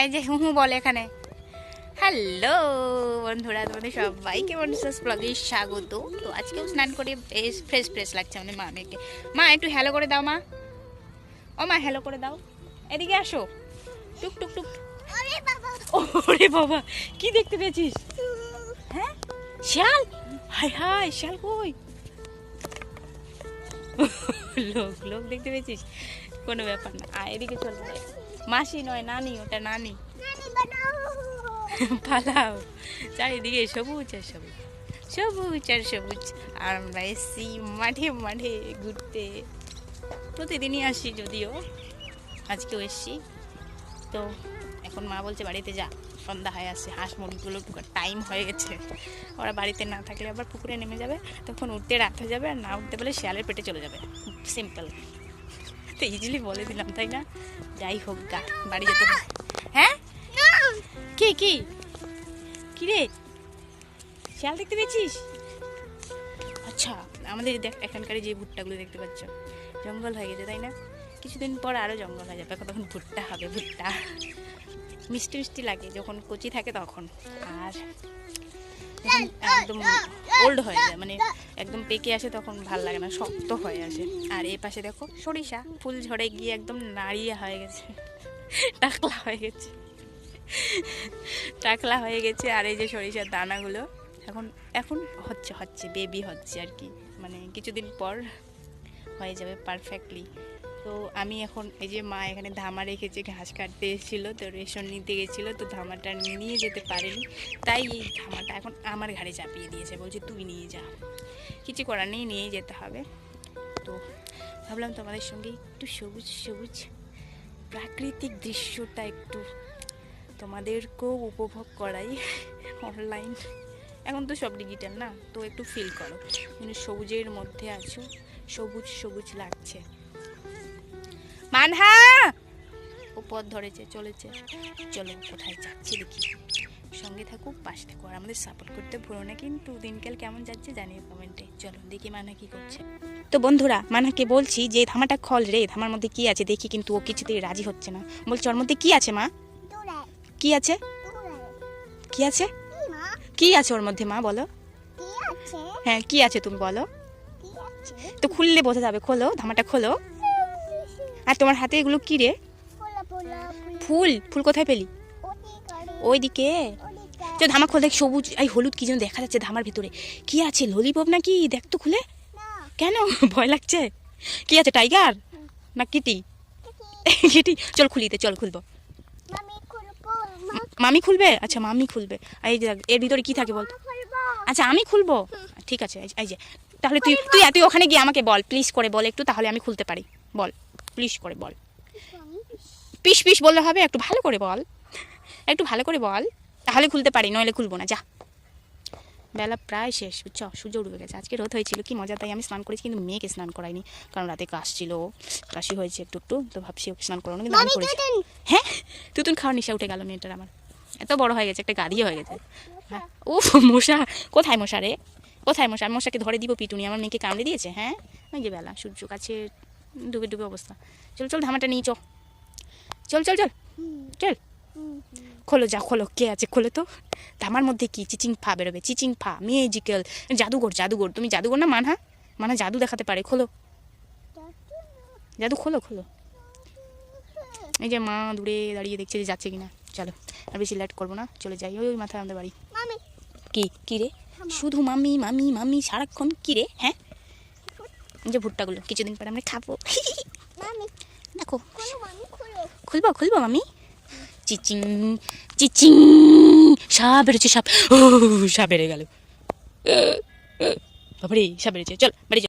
এই যে হু বলে এখানে। হ্যালো বন্ধুরা, তোমাদের সবাইকে মনসাস ব্লগে স্বাগত। তো আজকেও স্নান করে বেশ ফ্রেশ ফ্রেশ লাগছে আমাদের মা মেয়েকে। মা একটু হ্যালো করে দাও মা। ও মা হ্যালো করে দাও, এদিকে আসো। টুক টুক টুক। ওরে বাবা, কি দেখতে পেয়েছিস? হ্যাঁ শিয়াল? হাই হাই, শিয়াল কই? লোক লোক দেখতে পেয়েছিস? কোনো ব্যাপার না, এদিকে চল। মাসি নয় নানি, ওটা নানি। পালাও, চারিদিকে সবুজ আর সবুজ, সবুজ আর সবুজ। আর আমরা এসছি মাঠে মাঠে ঘুরতে। প্রতিদিনই আসি, যদিও আজকেও এসছি। তো এখন মা বলছে বাড়িতে যা, সন্ধ্যা হয়ে আসছে, হাঁস মুরগিগুলো ঢুকার টাইম হয়ে গেছে। ওরা বাড়িতে না থাকলে আবার পুকুরে নেমে যাবে, তখন উঠতে রাত হয়ে যাবে, আর না উঠতে বলে শিয়ালের পেটে চলে যাবে। সিম্পল। তো ইজিলি বলে দিলাম, তাই না? যাই হোক গা, বাড়ি যেতে হবে। হ্যাঁ কি কি কি রে, শিয়াল দেখতে পেয়েছিস? আচ্ছা, আমাদের দেখ এখানকার যে ভুট্টাগুলো দেখতে পাচ্ছ, জঙ্গল হয়ে গেছে তাই না? কিছুদিন পর আরও জঙ্গল হয়ে যাবে, তখন ভুট্টা হবে। ভুট্টা মিষ্টি মিষ্টি লাগে যখন কচি থাকে তখন, আর যখন একদম ওল্ড হয়ে যায়, মানে একদম পেকে আসে, তখন ভাল লাগে না, শক্ত হয়ে আসে। আর এই পাশে দেখো সরিষা ফুল ঝরে গিয়ে একদম নাড়িয়ে হয়ে গেছে, টাকলা হয়ে গেছে, টাকলা হয়ে গেছে। আর এই যে সরিষার দানাগুলো এখন এখন হচ্ছে বেবি হচ্ছে আর কি, মানে কিছুদিন পর হয়ে যাবে পারফেক্টলি। তো আমি এখন এই যে মা এখানে ধামা রেখেছে, ঘাস কাটতে এসেছিলো, তো রেশন নিতে গেছিলো, তো ধামাটা নিয়ে যেতে পারেনি, তাই এই ধামাটা এখন আমার ঘাড়ে চাপিয়ে দিয়েছে, বলছে তুই নিয়ে যা। কিছু করার নেই, নিয়েই যেতে হবে। তো ভাবলাম তোমাদের সঙ্গে একটু সবুজ সবুজ প্রাকৃতিক দৃশ্যটা একটু তোমাদেরকেও উপভোগ করাই অনলাইন। এখন তো সব ডিজিটাল না, তো একটু ফিল করো, কিন্তু সবুজের মধ্যে আছো, সবুজ সবুজ লাগছে। মানহা ও পথ ধরেছে, চলেছে। চলো কোথায় যাচ্ছে দেখি, সঙ্গে থাকো, পাশে থাকো, আর আমাদের সাপোর্ট করতে ভুলো না কিন্তু। দিনকাল কেমন যাচ্ছে জানিও কমেন্টে। চলো দেখি মানহা কি করছে। তো বন্ধুরা, মানহাকে বলছি যে ধামাটা খল রে, ধামার মধ্যে কি আছে দেখি, কিন্তু ও কিছুতেই রাজি হচ্ছে না। বলছে ওর মধ্যে কি আছে মা? কি আছে? কি আছে? কি আছে ওর মধ্যে মা বলো? হ্যাঁ কি আছে তুমি বলো তো, খুললে বোঝা যাবে। খোলো ধামাটা, খোলো। আর তোমার হাতে এগুলো কি রে? ফুল? ফুল কোথায় পেলি? ওইদিকে। চল ধামা খোল, দেখ সবুজ এই হলুদ কি যেন দেখা যাচ্ছে ধামার ভিতরে। কি আছে, ললিপপ নাকি? দেখ তো খুলে। কেন ভয় লাগছে? কি আছে, টাইগার না কিটি? কিটি, চল খুলিতে, চল খুলবো। মামি খুলবে? আচ্ছা মামি খুলবে। এই যে এর ভিতরে কি থাকে বল? আচ্ছা আমি খুলবো, ঠিক আছে। এই যে তাহলে তুই তুই তুই ওখানে গিয়ে আমাকে বল, প্লিজ করে বল একটু, তাহলে আমি খুলতে পারি। বল প্লিজ করে বল। পিস পিস বললে হবে? একটু ভালো করে বল, একটু ভালো করে বল, তাহলে খুলতে পারি, নইলে খুলবো না। যা, বেলা প্রায় শেষ, বুঝছো, সূর্য উঠে গেছে। আজকে রোদ হয়েছিল, কি মজা। তাই আমি স্নান করেছি, কিন্তু মেয়েকে স্নান করাইনি, কারণ রাতে কাশছিল, কাশি হয়েছে একটু একটু, তো ভাবছি ওকে স্নান করানো, কিন্তু আমি করেছি। হ্যাঁ তুতুন খাওয়ার নেশা উঠে গেল মেয়েটার আমার, এত বড় হয়ে গেছে, একটা গাড়ি হয়ে গেছে। হ্যাঁ ও মশা, কোথায় মশা রে, কোথায় মশা? মশাকে ধরে দিব পিটুনি, আমার মেয়েকে কামড়ে দিয়েছে। হ্যাঁ ওই যে বেলা, সূর্য কাছে ডুবে ডুবে অবস্থা। চল চল ধামাটা নিয়ে চল, চল চল চল চল। খোলো, যা খোলো, কে আছে খোলো তো। ধামার মধ্যে কি চিচিং ফা বেরোবে, চিচিং ফা, ম্যাজিক্যাল, জাদুঘর। জাদুঘর? তুমি জাদুঘর না মানহা, মানহা জাদু দেখাতে পারে। খোলো জাদু, খোলো খোলো। এই যে মা দূরে দাঁড়িয়ে দেখছে যে যাচ্ছে কিনা। চলো আর বেশি লেট করবো না, চলে যাই। ওই মাথায় আমাদের বাড়ি। কি কি রে, শুধু মামি মামি মামি সারাক্ষণ? কি রে? হ্যাঁ যে ভুট্টাগুলো কিছুদিন পরে আমরা খাবো। দেখো খুলবো, খুলবো মামি। চিচিং চিচিং, সাপ বেরোচ্ছে, সাপ। ও সাপ বেড়ে গেল, বাবারে সাপ বেড়েছে। চল বাড়ি।